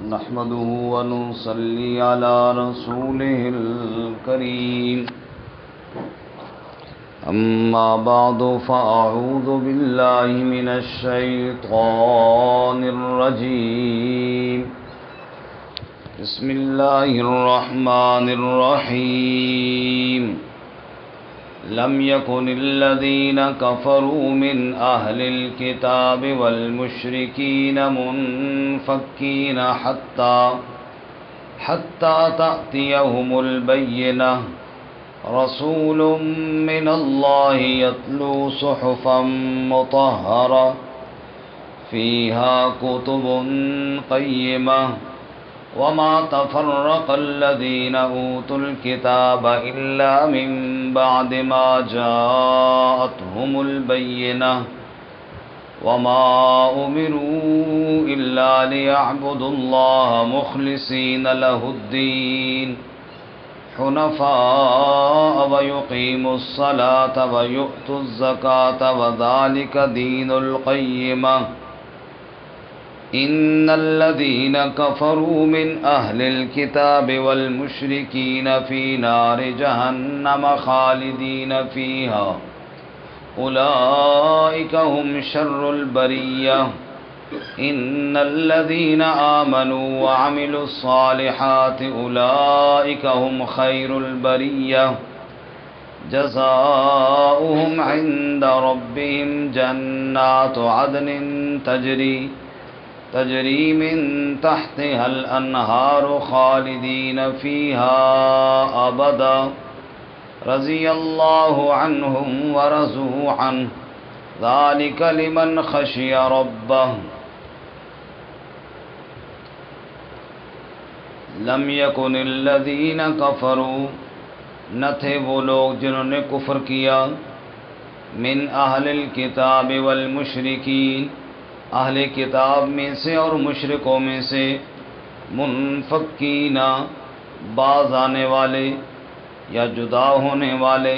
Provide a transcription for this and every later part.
نحمده ونصلي على رسوله الكريم أما بعد فأعوذ بالله من الشيطان الرجيم بسم الله الرحمن الرحيم لم يكن الذين كفروا من أهل الكتاب والمشركين منفكين حتى تأتيهم البينة رسول من الله يتلو صحفا مطهرة فيها كتب قيمة وما تفرق الذين أوتوا الكتاب إلا من بعد ما جاءتهم البينة وما أمروا إلا ليعبدوا الله مخلصين له الدين حنفاء ويقيموا الصلاة ويؤتوا الزكاة وذلك دين القيمة إن الذين كفروا من أهل الكتاب والمشركين في نار جهنم خالدين فيها أولئك هم شر البرية إن الذين آمنوا وعملوا الصالحات أولئك هم خير البرية جزاؤهم عند ربهم جنات عدن تجري من تحتها الأنهار خالدين فيها أبدا رضي الله عنهم ورضوا عنه ذلك لمن خشي ربه لم يكن الذين كفروا نہ تھے وہ لوگ جنہوں نے کفر کیا من اہل الکتاب والمشرکین اہل کتاب میں سے اور مشرکوں میں سے منفکین باز آنے والے یا جدا ہونے والے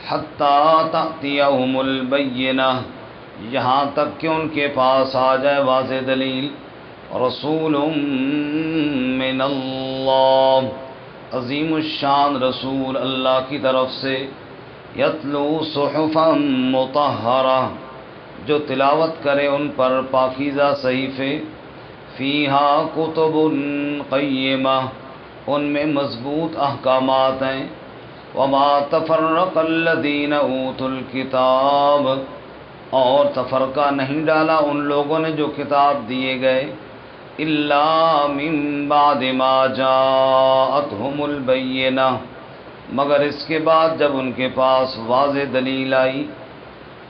حتیٰ تأتیہم البینہ یہاں تک کہ ان کے پاس آ جائے واضح دلیل رسول من اللہ عظیم الشان رسول اللہ کی طرف سے یتلو صحفا مطہرہ جو تلاوت کرے ان پر پاکیزہ صحیفے فیہا کتب قیمہ ان میں مضبوط احکامات ہیں وما تفرق الذین اوتوا الکتاب اور تفرقہ نہیں ڈالا ان لوگوں نے جو کتاب دیے گئے الا من بعد ما جاءتهم البینہ مگر اس کے بعد جب ان کے پاس واضح دلیل آئی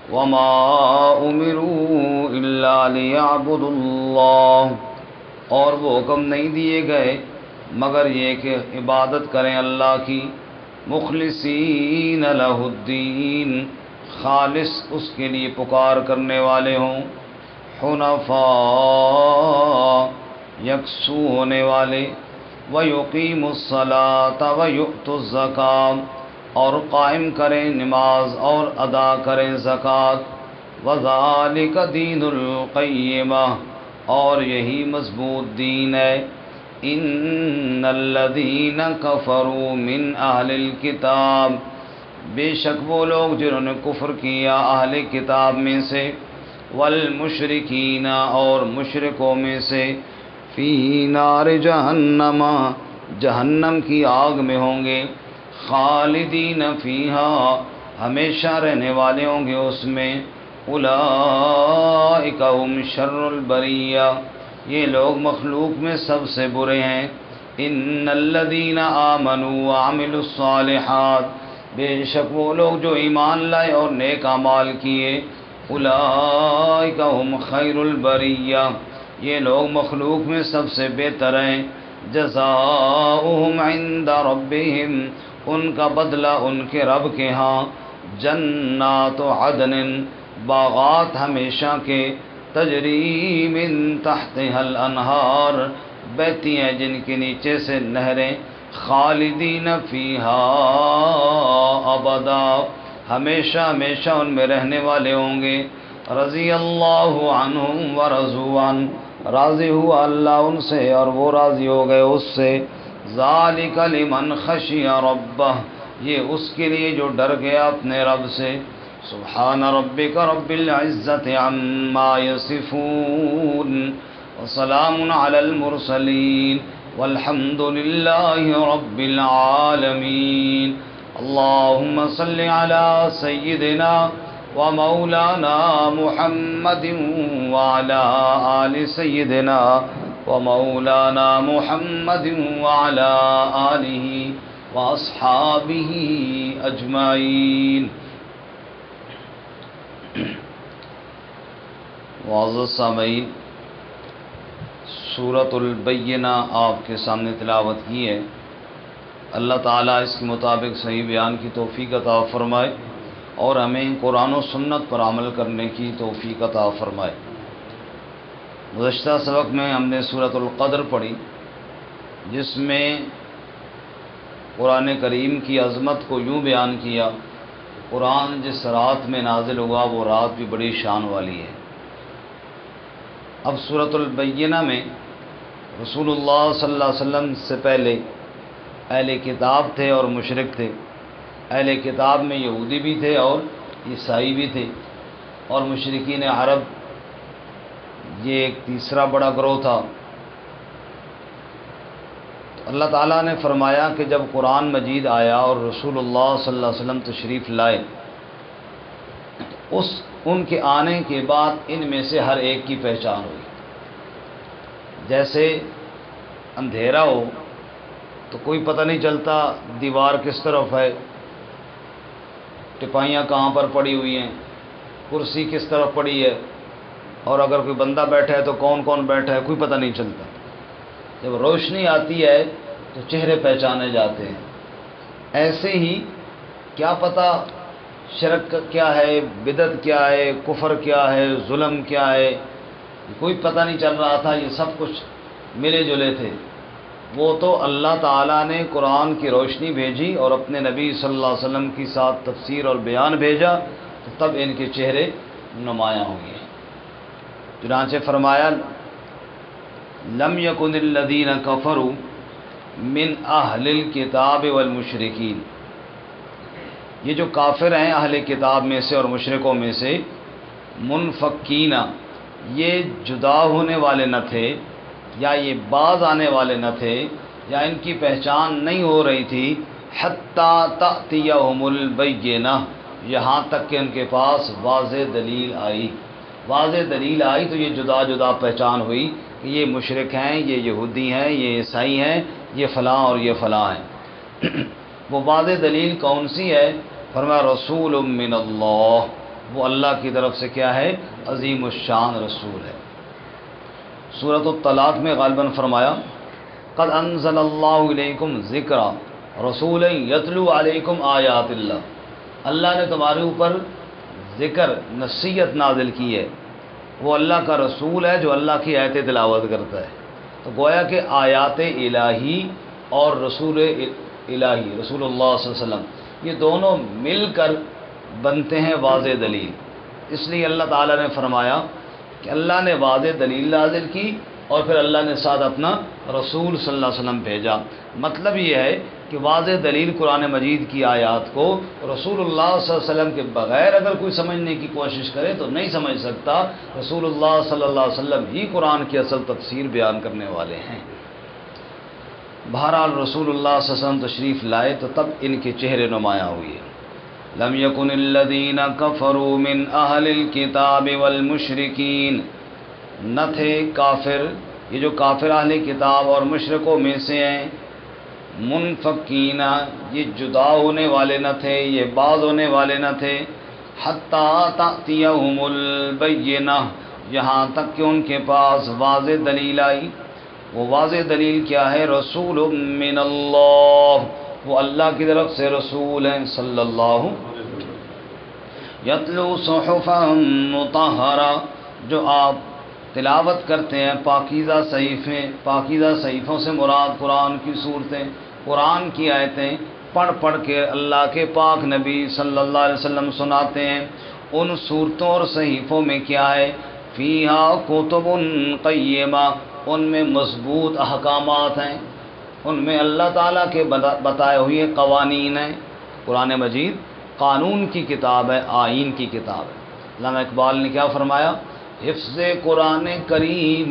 وما امروا الا ليعبدوا اللہ اور وہ حکم نہیں دیے گئے مگر یہ کہ عبادت کریں اللہ کی مخلصین لہ الدین خالص اس کے لیے پکار کرنے والے ہوں حنفاء یکسو ہونے والے ویقیموا الصلاۃ ویؤتوا الزکاۃ اور قائم کریں نماز اور ادا کریں زکوٰۃ وذالک دین القیمہ اور یہی مضبوط دین ہے ان الذین کفروا من اہل الکتاب بے شک وہ لوگ جنہوں نے کفر کیا اہل کتاب میں سے والمشرکین اور مشرکوں میں سے فی نار جہنم جہنم کی آگ میں ہوں گے خالدین فیہا ہمیشہ رہنے والے ہوں گے اس میں اولئک هم شر البریہ یہ لوگ مخلوق میں سب سے برے ہیں ان الذین آمنوا وعملوا الصالحات بے شک وہ لوگ جو ایمان لائے اور نیک اعمال کیے اولئک هم خیر البریہ یہ لوگ مخلوق میں سب سے بہتر ہیں جزاؤہم عند ربہم ان کا بدلہ ان کے رب کے ہاں جنات عدن باغات ہمیشہ کے تجری من تحتها الانہار بہتی ہیں جن کے نیچے سے نہریں خالدین فیہا ابدا ہمیشہ ہمیشہ ان میں رہنے والے ہوں گے رضی اللہ عنہم ورضوا عنہ راضی ہوا اللہ ان سے اور وہ راضی ہو گئے اس سے۔ ذالک لمن خشی ربہ، یہ اس کے لیے جو ڈر گیا اپنے رب سے۔ سبحان ربک رب العزت عما یصفون وسلام علی المرسلین والحمد للہ رب العالمین۔ اللہم صل علی سیدنا ومولانا محمد وعلى آل سيدنا ومولانا محمد وعلى آله وأصحابه أجمعين۔ معزز سامعین، سورۃ البینہ آپ کے سامنے تلاوت کی ہے۔ اللہ تعالیٰ اس کے مطابق صحیح بیان کی توفیق عطا فرمائے اور ہمیں قرآن و سنت پر عمل کرنے کی توفیق عطا فرمائے۔ گزشتہ سبق میں ہم نے سورۃ القدر پڑھی، جس میں قرآن کریم کی عظمت کو یوں بیان کیا، قرآن جس رات میں نازل ہوا وہ رات بھی بڑی شان والی ہے۔ اب سورۃ البینہ میں رسول اللہ صلی اللہ علیہ وسلم سے پہلے اہل کتاب تھے اور مشرک تھے۔ اہل کتاب میں یہودی بھی تھے اور عیسائی بھی تھے، اور مشرکین عرب یہ ایک تیسرا بڑا گروہ تھا۔ تو اللہ تعالیٰ نے فرمایا کہ جب قرآن مجید آیا اور رسول اللہ صلی اللہ علیہ وسلم تشریف لائے، تو ان کے آنے کے بعد ان میں سے ہر ایک کی پہچان ہوئی۔ جیسے اندھیرا ہو تو کوئی پتہ نہیں چلتا دیوار کس طرف ہے، ٹپائیاں کہاں پر پڑی ہوئی ہیں، کرسی کس طرف پڑی ہے، اور اگر کوئی بندہ بیٹھا ہے تو کون کون بیٹھا ہے، کوئی پتہ نہیں چلتا۔ جب روشنی آتی ہے تو چہرے پہچانے جاتے ہیں۔ ایسے ہی کیا پتہ شرک کیا ہے، بدعت کیا ہے، کفر کیا ہے، ظلم کیا ہے، کوئی پتہ نہیں چل رہا تھا، یہ سب کچھ ملے جلے تھے۔ وہ تو اللہ تعالیٰ نے قرآن کی روشنی بھیجی اور اپنے نبی صلی اللہ علیہ وسلم کے ساتھ تفسیر اور بیان بھیجا، تو تب ان کے چہرے نمایاں ہوئے۔ چنانچہ فرمایا لم یکن الذین کفروا من اہل الکتاب والمشرکین، یہ جو کافر ہیں اہل کتاب میں سے اور مشرکوں میں سے، منفکین، یہ جدا ہونے والے نہ تھے، یا یہ باز آنے والے نہ تھے، یا ان کی پہچان نہیں ہو رہی تھی، حتی تأتیہم البینہ، یہاں تک کہ ان کے پاس واضح دلیل آئی۔ واضح دلیل آئی تو یہ جدا جدا پہچان ہوئی کہ یہ مشرک ہیں، یہ یہودی ہیں، یہ عیسائی ہیں، یہ فلاں اور یہ فلاں ہیں۔ وہ واضح دلیل کون سی ہے؟ فرمایا رسول من اللہ، وہ اللہ کی طرف سے کیا ہے؟ عظیم الشان رسول ہے۔ سورۃ الطلاق میں غالباً فرمایا قد انزل اللہ علیکم ذکرا رسول یتلو علیکم آیات اللہ، اللہ نے تمہارے اوپر ذکر نصیحت نازل کی ہے، وہ اللہ کا رسول ہے جو اللہ کی آیت تلاوت کرتا ہے۔ تو گویا کہ آیات الہی اور رسول الہی رسول اللہ صلی اللہ علیہ وسلم، یہ دونوں مل کر بنتے ہیں واضح دلیل۔ اس لیے اللہ تعالیٰ نے فرمایا کہ اللہ نے واضح دلیل نازل کی اور پھر اللہ نے ساتھ اپنا رسول صلی اللہ علیہ وسلم بھیجا۔ مطلب یہ ہے کہ واضح دلیل قرآن مجید کی آیات کو رسول اللہ صلی اللہ علیہ وسلم کے بغیر اگر کوئی سمجھنے کی کوشش کرے تو نہیں سمجھ سکتا۔ رسول اللہ صلی اللہ علیہ وسلم ہی قرآن کی اصل تفسیر بیان کرنے والے ہیں۔ بہرحال رسول اللہ صلی اللہ علیہ وسلم تشریف لائے تو تب ان کے چہرے نمایاں ہوئے۔ لم یکن الذین کفروا من اہل الکتاب والمشرکین، نہ تھے کافر، یہ جو کافر اہل کتاب اور مشرکوں میں سے ہیں، منفکین، یہ جدا ہونے والے نہ تھے، یہ باز ہونے والے نہ تھے، حتی تأتیہم البینہ، یہاں تک کہ ان کے پاس واضح دلیل آئی۔ وہ واضح دلیل کیا ہے؟ رسول من اللہ، وہ اللہ کی طرف سے رسول ہیں صلی اللہ یتلو صحفا مطہرہ، جو آپ تلاوت کرتے ہیں پاکیزہ صحیفیں، پاکیزہ صحیفوں سے مراد قرآن کی صورتیں، قرآن کی آیتیں پڑھ پڑھ کے اللہ کے پاک نبی صلی اللہ علیہ وسلم سناتے ہیں۔ ان صورتوں اور صحیفوں میں کیا ہے؟ فیہا کتب قیمہ، ان میں مضبوط احکامات ہیں، ان میں اللہ تعالیٰ کے بتائے ہوئے قوانین ہیں۔ قرآن مجید قانون کی کتاب ہے، آئین کی کتاب ہے۔ علامہ اقبال نے کیا فرمایا؟ حفظ قرآن کریم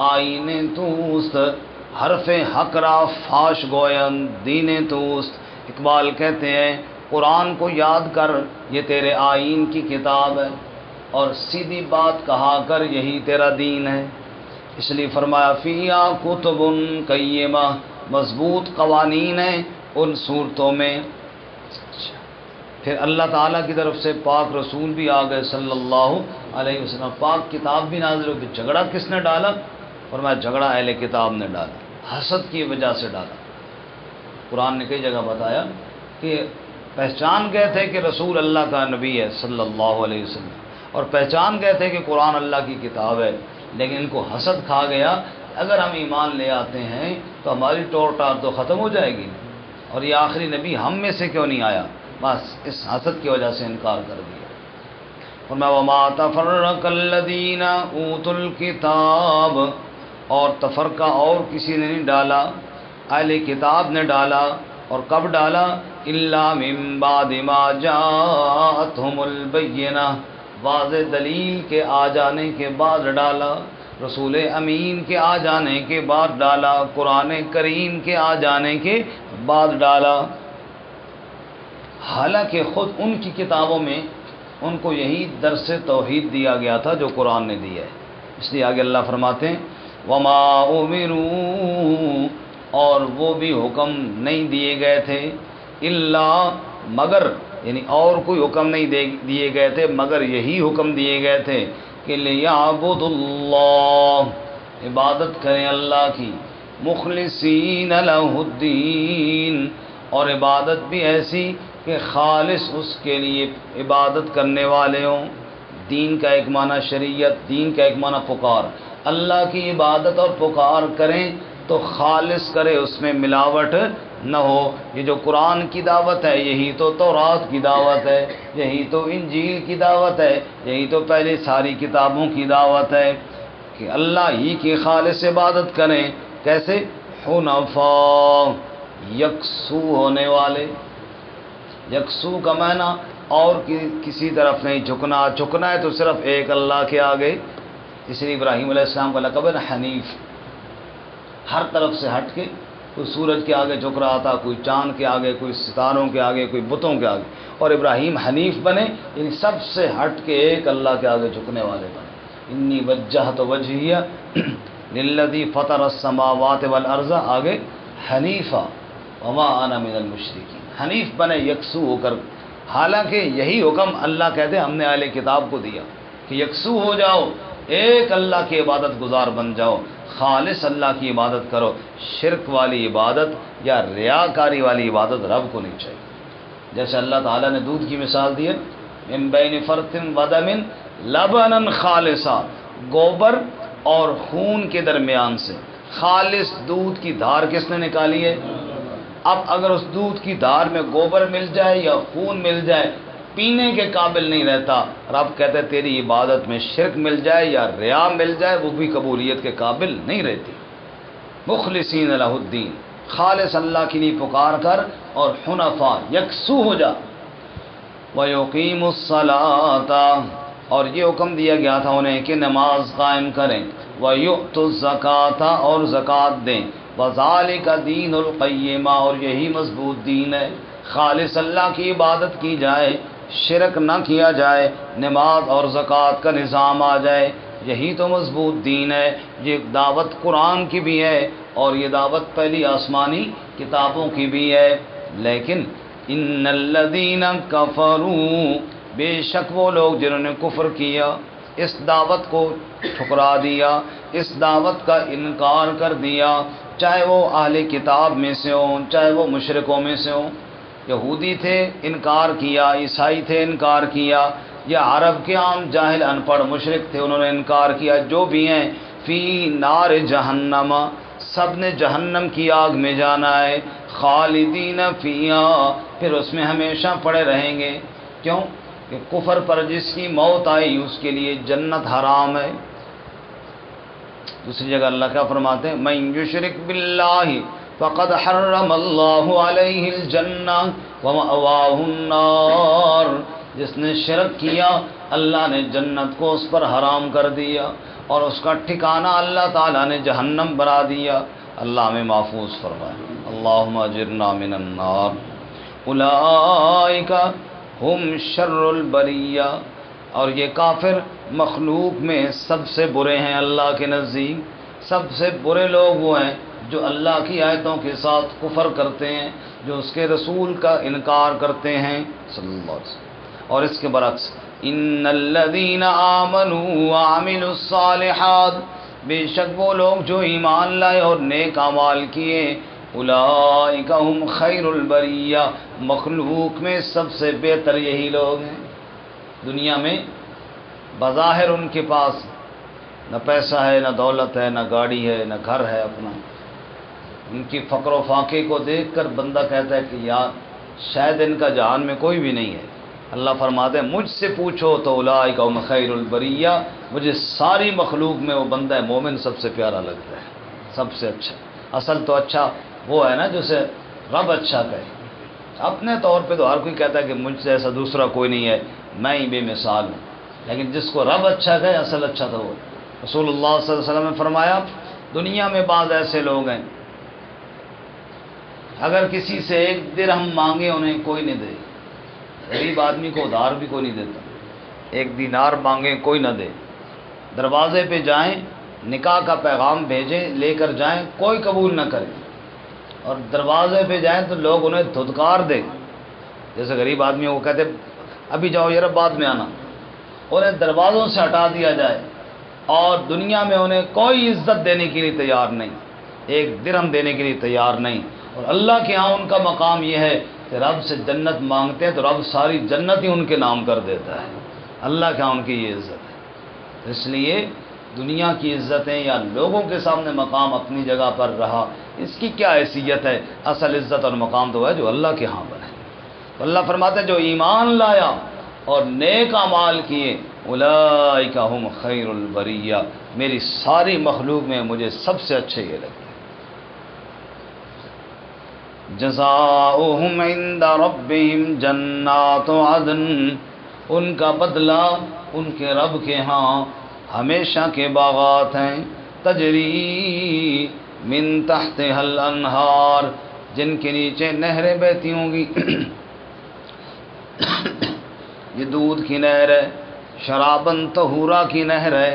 آئین توست، حرف حق را فاش گوین دین توست۔ اقبال کہتے ہیں قرآن کو یاد کر، یہ تیرے آئین کی کتاب ہے، اور سیدھی بات کہا کر، یہی تیرا دین ہے۔ اس لیے فرمایا فیہا کتب قیمہ، مضبوط قوانین ہیں ان صورتوں میں۔ پھر اللہ تعالیٰ کی طرف سے پاک رسول بھی آ گئے صلی اللہ علیہ وسلم، پاک کتاب بھی نازل ہو گئی۔ جھگڑا کس نے ڈالا؟ فرمایا جھگڑا اہل کتاب نے ڈالا، حسد کی وجہ سے ڈالا۔ قرآن نے کئی جگہ بتایا کہ پہچان گئے تھے کہ رسول اللہ کا نبی ہے صلی اللہ علیہ وسلم، اور پہچان گئے تھے کہ قرآن اللہ کی کتاب ہے، لیکن ان کو حسد کھا گیا، اگر ہم ایمان لے آتے ہیں تو ہماری ٹور ٹار تو ختم ہو جائے گی، اور یہ آخری نبی ہم میں سے کیوں نہیں آیا؟ بس اس حسد کی وجہ سے انکار کر دیا۔ فرمایا وما تفرق الذین اوتوا الکتاب، اور تفرقہ اور کسی نے نہیں ڈالا، اہل کتاب نے ڈالا، اور کب ڈالا؟ الا من بعد ما جاءتهم البینہ، واضح دلیل کے آ جانے کے بعد ڈالا، رسول امین کے آ جانے کے بعد ڈالا، قرآن کریم کے آ جانے کے بعد ڈالا۔ حالانکہ خود ان کی کتابوں میں ان کو یہی درس توحید دیا گیا تھا جو قرآن نے دیا ہے۔ اس لیے آگے اللہ فرماتے ہیں وما امروا، اور وہ بھی حکم نہیں دیے گئے تھے، الا مگر، یعنی اور کوئی حکم نہیں دیے گئے تھے مگر یہی حکم دیے گئے تھے کہ لیعبدوا اللہ، عبادت کریں اللہ کی، مخلصین لہ الدین، اور عبادت بھی ایسی کہ خالص اس کے لیے عبادت کرنے والے ہوں۔ دین کا ایک معنی شریعت، دین کا ایک معنی پکار، اللہ کی عبادت اور پکار کریں تو خالص کرے، اس میں ملاوٹ نہ ہو۔ یہ جو قرآن کی دعوت ہے یہی تو تورات کی دعوت ہے، یہی تو انجیل کی دعوت ہے، یہی تو پہلے ساری کتابوں کی دعوت ہے کہ اللہ ہی کی خالص عبادت کریں۔ کیسے؟ حنفاء، یکسو ہونے والے۔ یکسو کا معنی اور کسی طرف نہیں جھکنا، جھکنا ہے تو صرف ایک اللہ کے آگے۔ اس لیے ابراہیم علیہ السلام کا لقب ہے نا حنیف، ہر طرف سے ہٹ کے، کوئی سورج کے آگے جھک رہا تھا، کوئی چاند کے آگے، کوئی ستاروں کے آگے، کوئی بتوں کے آگے، اور ابراہیم حنیف بنے، یعنی سب سے ہٹ کے ایک اللہ کے آگے جھکنے والے بنے۔ انی وجہت وجہی للذی فطر السماوات والارض، آگے حنیفا وما انا من المشرکین، حنیف بنے یکسو ہو کر۔ حالانکہ یہی حکم اللہ کہتے ہیں ہم نے اہل کتاب کو دیا کہ یکسو ہو جاؤ، ایک اللہ کی عبادت گزار بن جاؤ، خالص اللہ کی عبادت کرو، شرک والی عبادت یا ریاکاری والی عبادت رب کو نہیں چاہیے۔ جیسے اللہ تعالیٰ نے دودھ کی مثال دی ہے، من بین فرث ودم لبنا خالصا، گوبر اور خون کے درمیان سے خالص دودھ کی دھار کس نے نکالی ہے؟ اب اگر اس دودھ کی دھار میں گوبر مل جائے یا خون مل جائے، پینے کے قابل نہیں رہتا۔ رب کہتے ہیں تیری عبادت میں شرک مل جائے یا ریا مل جائے، وہ بھی قبولیت کے قابل نہیں رہتی۔ مخلصین لہ الدین، خالص اللہ کے لیے پکار کر، اور حنفاء، یکسو ہو جا۔ وَيُقِيمُ الصَّلَاةَ، اور یہ حکم دیا گیا تھا انہیں کہ نماز قائم کریں۔ وَيُؤْتُوا الزَّكَاةَ، اور زکوٰۃ دیں۔ وَذَلِكَ دِينُ الْقَيِّمَةِ، اور یہی مضبوط دین ہے، خالص اللہ کی عبادت کی جائے، شرک نہ کیا جائے، نماز اور زکوٰۃ کا نظام آ جائے، یہی تو مضبوط دین ہے۔ یہ دعوت قرآن کی بھی ہے اور یہ دعوت پہلی آسمانی کتابوں کی بھی ہے۔ لیکن ان الذین کفروا، بے شک وہ لوگ جنہوں نے کفر کیا، اس دعوت کو ٹھکرا دیا، اس دعوت کا انکار کر دیا، چاہے وہ اہل کتاب میں سے ہوں، چاہے وہ مشرکوں میں سے ہوں۔ یہودی تھے انکار کیا، عیسائی تھے انکار کیا، یا عرب کے عام جاہل ان پڑھ مشرک تھے انہوں نے انکار کیا، جو بھی ہیں فی نار جہنم، سب نے جہنم کی آگ میں جانا ہے، خالدین فیہا، پھر اس میں ہمیشہ پڑے رہیں گے۔ کیوں؟ کہ کفر پر جس کی موت آئی اس کے لیے جنت حرام ہے۔ دوسری جگہ اللہ کیا فرماتے ہیں؟ من یشرک باللہ فقد حرم اللہ علیہ الجنہ ومأواہ النار، جس نے شرک کیا اللہ نے جنت کو اس پر حرام کر دیا اور اس کا ٹھکانہ اللہ تعالیٰ نے جہنم بنا دیا۔ اللہ ہمیں محفوظ فرمائے۔ اللہم اجرنا من النار۔ اولئک ہم شر البریہ، اور یہ کافر مخلوق میں سب سے برے ہیں اللہ کے نزدیک۔ سب سے برے لوگ وہ ہیں جو اللہ کی آیتوں کے ساتھ کفر کرتے ہیں، جو اس کے رسول کا انکار کرتے ہیں صلی اللہ علیہ وسلم۔ اور اس کے برعکس ان الذین آمنوا وعملوا الصالحات، بے شک وہ لوگ جو ایمان لائے اور نیک اعمال کیے، اولئک ہم خیر البریہ، مخلوق میں سب سے بہتر یہی لوگ ہیں۔ دنیا میں بظاہر ان کے پاس نہ پیسہ ہے، نہ دولت ہے، نہ گاڑی ہے، نہ گھر ہے اپنا، ان کی فقر و فاقے کو دیکھ کر بندہ کہتا ہے کہ یار شاید ان کا جہان میں کوئی بھی نہیں ہے۔ اللہ فرماتے ہیں مجھ سے پوچھو تو اولئک ہم خیر البریہ، مجھے ساری مخلوق میں وہ بندہ مومن سب سے پیارا لگتا ہے، سب سے اچھا۔ اصل تو اچھا وہ ہے نا جسے رب اچھا کہے۔ اپنے طور پہ تو ہر کوئی کہتا ہے کہ مجھ سے ایسا دوسرا کوئی نہیں ہے، میں ہی بے مثال ہوں، لیکن جس کو رب اچھا کہے اصل اچھا تو وہ۔ رسول اللہ صلی اللہ علیہ وسلم نے فرمایا دنیا میں بعض ایسے لوگ ہیں اگر کسی سے 1 درہم مانگے انہیں کوئی نہیں دے، غریب آدمی کو ادھار بھی کوئی نہیں دیتا، 1 دینار مانگے کوئی نہ دے، دروازے پہ جائیں نکاح کا پیغام بھیجیں لے کر جائیں کوئی قبول نہ کرے، اور دروازے پہ جائیں تو لوگ انہیں دھتکار دیں، جیسے غریب آدمیوں کو کہتے ابھی جاؤ یار بعد میں آنا، انہیں دروازوں سے ہٹا دیا جائے، اور دنیا میں انہیں کوئی عزت دینے کے لیے تیار نہیں، 1 درہم دینے کے لیے تیار نہیں، اور اللہ کے ہاں ان کا مقام یہ ہے کہ رب سے جنت مانگتے ہیں تو رب ساری جنت ہی ان کے نام کر دیتا ہے۔ اللہ کے ہاں ان کی یہ عزت ہے۔ اس لیے دنیا کی عزتیں یا لوگوں کے سامنے مقام اپنی جگہ پر رہا، اس کی کیا حیثیت ہے؟ اصل عزت اور مقام تو ہے جو اللہ کے ہاں بنے۔ تو اللہ فرماتے ہیں جو ایمان لایا اور نیک اعمال کیے اولئک ہم خیر البریہ، میری ساری مخلوق میں مجھے سب سے اچھے یہ لگتے ہیں۔ جزاؤہم عند ربہم جنات عدن، ان کا بدلہ ان کے رب کے ہاں ہمیشہ کے باغات ہیں، تجری من تحتها الانہار، جن کے نیچے نہریں بہتی ہوں گی۔ یہ دودھ کی نہر ہے، شرابن طہورا کی نہر ہے،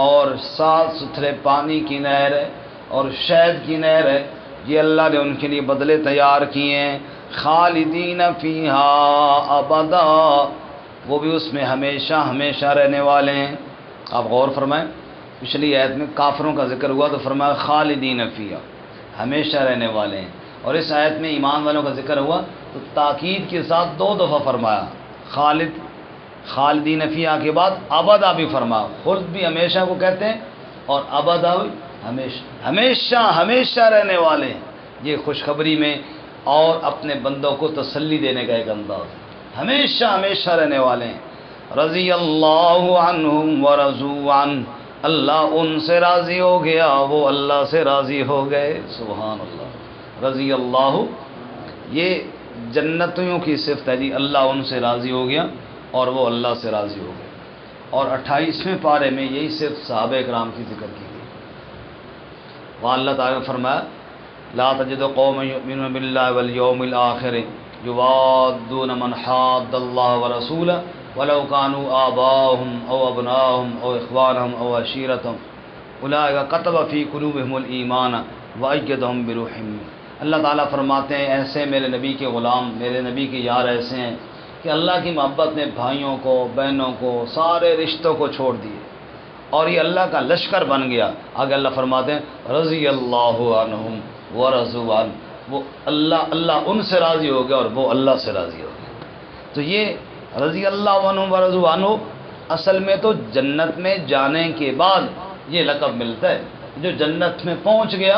اور صاف ستھرے پانی کی نہر ہے، اور شہد کی نہر ہے، یہ اللہ نے ان کے لیے بدلے تیار کیے ہیں، خالدین فیہا ابدا، وہ بھی اس میں ہمیشہ ہمیشہ رہنے والے ہیں۔ آپ غور فرمائیں، پچھلی آیت میں کافروں کا ذکر ہوا تو فرمایا خالدین فیہا، ہمیشہ رہنے والے ہیں، اور اس آیت میں ایمان والوں کا ذکر ہوا تو تاکید کے ساتھ 2 دفعہ فرمایا، خالدین فیہا کے بعد ابدا بھی فرمایا، خلد بھی ہمیشہ کو کہتے ہیں اور ابدا بھی ہمیشہ، ہمیشہ ہمیشہ رہنے والے ہیں۔ یہ خوشخبری میں اور اپنے بندوں کو تسلی دینے کا ایک انداز ہے، ہمیشہ ہمیشہ رہنے والے ہیں۔ رضی اللہ عنہم ورضوا عنہ، اللہ ان سے راضی ہو گیا وہ اللہ سے راضی ہو گئے، سبحان اللہ۔ رضی اللہ، یہ جنتیوں کی صفت ہے جی، اللہ ان سے راضی ہو گیا اور وہ اللہ سے راضی ہو گئے۔ اور 28ویں پارے میں یہی صرف صحابہ کرام کی ذکر کی گئی، وہاں اللہ تعالیٰ نے فرمایا لا تجد قوما یؤمنون باللہ والیوم الآخر یوادون من حاد اللہ ورسولہ ولو كانوا آباءهم او ابناءهم او اخوانهم او عشیرتهم اولئک کتب فی قلوبهم الایمان وأیدهم بروح منہ۔ اللہ تعالیٰ فرماتے ہیں ایسے میرے نبی کے غلام، میرے نبی کے یار ایسے ہیں کہ اللہ کی محبت نے بھائیوں کو، بہنوں کو، سارے رشتوں کو چھوڑ دیے اور یہ اللہ کا لشکر بن گیا۔ آگے اللہ فرماتے ہیں رضی اللہ عنہم ورضوا عنہ، وہ اللہ ان سے راضی ہو گیا اور وہ اللہ سے راضی ہو گیا۔ تو یہ رضی اللہ عنہم ورضوا عنہ اصل میں تو جنت میں جانے کے بعد یہ لقب ملتا ہے، جو جنت میں پہنچ گیا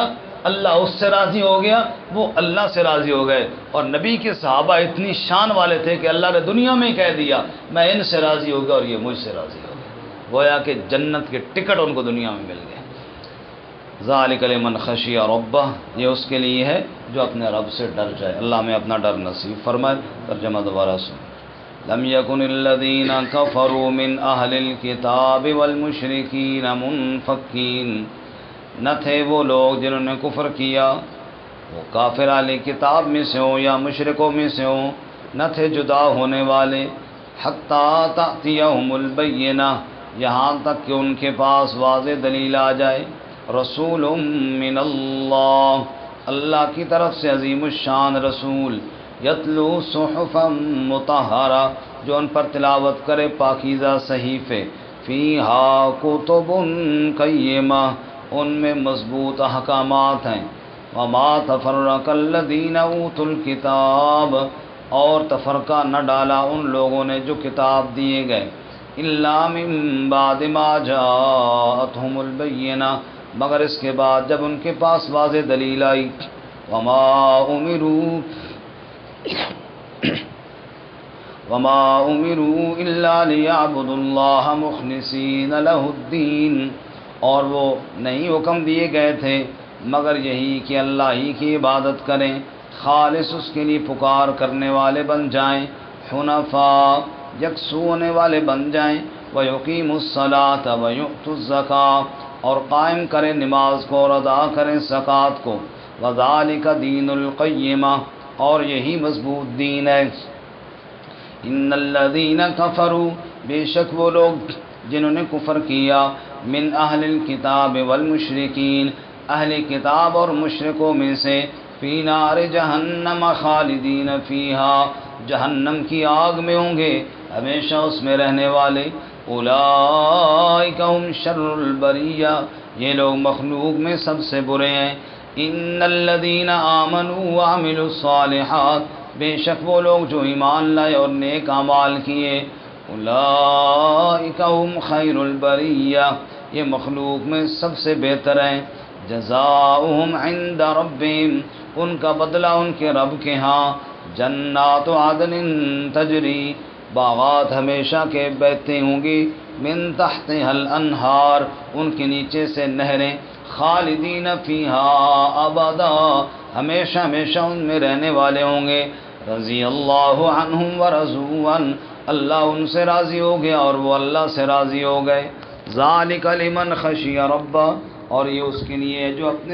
اللہ اس سے راضی ہو گیا، وہ اللہ سے راضی ہو گئے۔ اور نبی کے صحابہ اتنی شان والے تھے کہ اللہ نے دنیا میں کہہ دیا میں ان سے راضی ہو گیا اور یہ مجھ سے راضی ہو گئے، گویا کہ جنت کے ٹکٹ ان کو دنیا میں مل گئے۔ ذالک لمن خشی ربہ، یہ اس کے لیے ہے جو اپنے رب سے ڈر جائے۔ اللہ میں اپنا ڈر نصیب فرمائے۔ ترجمہ دوبارہ سن۔ لم يكن الذين كفروا من اہل الكتاب والمشرکین منفکین، نہ تھے وہ لوگ جنہوں نے کفر کیا، وہ کافر اہل کتاب میں سے ہوں یا مشرکوں میں سے ہوں، نہ تھے جدا ہونے والے، حتی تأتیہم البینہ، یہاں تک کہ ان کے پاس واضح دلیل آ جائے، رسول من اللہ، اللہ کی طرف سے عظیم الشان رسول، یتلو صحفا مطہرہ، جو ان پر تلاوت کرے پاکیزہ صحیفے، فیہا کتب قیمہ، ان میں مضبوط احکامات ہیں، وما تفرق الذین اوتوا الکتاب، اور تفرقہ نہ ڈالا ان لوگوں نے جو کتاب دیے گئے، الا من بعد ما جاءتہم البینہ، مگر اس کے بعد جب ان کے پاس واضح دلیل آئی، وما امروا الا لیعبدوا اللہ مخلصین لہ الدین، اور وہ نہیں حکم دیے گئے تھے مگر یہی کہ اللہ ہی کی عبادت کریں، خالص اس کے لیے پکار کرنے والے بن جائیں، حنفاء یکسو ہونے والے بن جائیں، وَيُقِيمُوا الصَّلَاةَ وَيُؤْتُوا الزَّكَاةَ، اور قائم کریں نماز کو اور ادا کریں زکوٰۃ کو، وَذَلِكَ دِينُ الْقَيِّمَةِ، اور یہی مضبوط دین ہے۔ ان الذین کفروا، بے شک وہ لوگ جنہوں نے کفر کیا، من اہل الکتاب والمشرکین، اہل کتاب اور مشرکوں میں سے، فی نار جہنم خالدین فیہا، جہنم کی آگ میں ہوں گے ہمیشہ اس میں رہنے والے، اولئک هم شر البریہ، یہ لوگ مخلوق میں سب سے برے ہیں۔ ان الذین آمنوا وعملوا الصالحات، بے شک وہ لوگ جو ایمان لائے اور نیک اعمال کیے، اولئک هم خیر البریہ، یہ مخلوق میں سب سے بہتر ہیں۔ جزاؤہم عند ربہم، ان کا بدلہ ان کے رب کے ہاں، جنات عدن تجری، باغات ہمیشہ کے بہتے ہوں گی، من تحتها الانہار، ان کے نیچے سے نہریں، خالدین فیہا ابدا، ہمیشہ ہمیشہ ان میں رہنے والے ہوں گے، رضی اللہ عنہم ورضوا عنہ، اللہ ان سے راضی ہو گیا اور وہ اللہ سے راضی ہو گئے۔ ذالک لمن خشی ربہ، اور یہ اس کے لیے جو اپنے